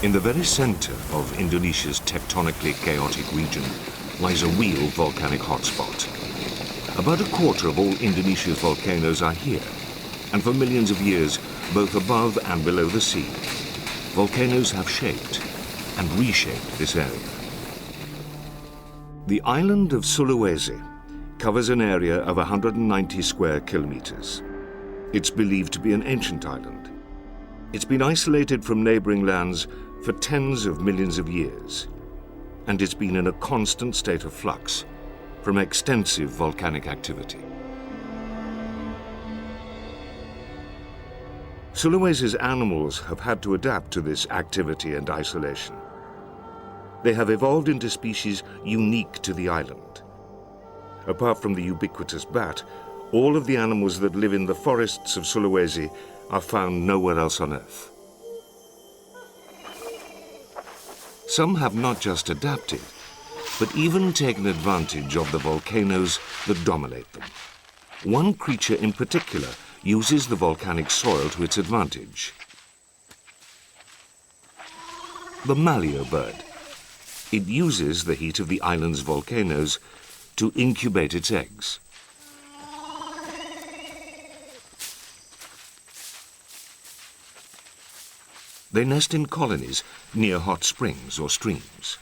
In the very center of Indonesia's tectonically chaotic region lies a real volcanic hotspot. About a quarter of all Indonesia's volcanoes are here, and for millions of years, both above and below the sea, volcanoes have shaped and reshaped this area. The island of Sulawesi covers an area of 190 square kilometers. It's believed to be an ancient island. It's been isolated from neighboring lands for tens of millions of years, and it's been in a constant state of flux from extensive volcanic activity. Sulawesi's animals have had to adapt to this activity and isolation. They have evolved into species unique to the island. Apart from the ubiquitous bat, all of the animals that live in the forests of Sulawesi are found nowhere else on Earth. Some have not just adapted, but even taken advantage of the volcanoes that dominate them. One creature in particular uses the volcanic soil to its advantage. The maleo bird. It uses the heat of the island's volcanoes to incubate its eggs. They nest in colonies near hot springs or streams.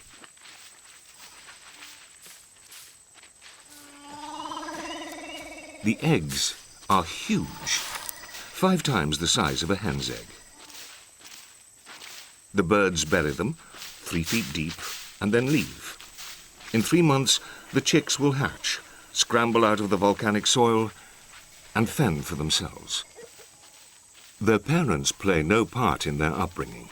The eggs are huge, 5 times the size of a hen's egg. The birds bury them 3 feet deep and then leave. In 3 months, the chicks will hatch, scramble out of the volcanic soil, and fend for themselves. Their parents play no part in their upbringing.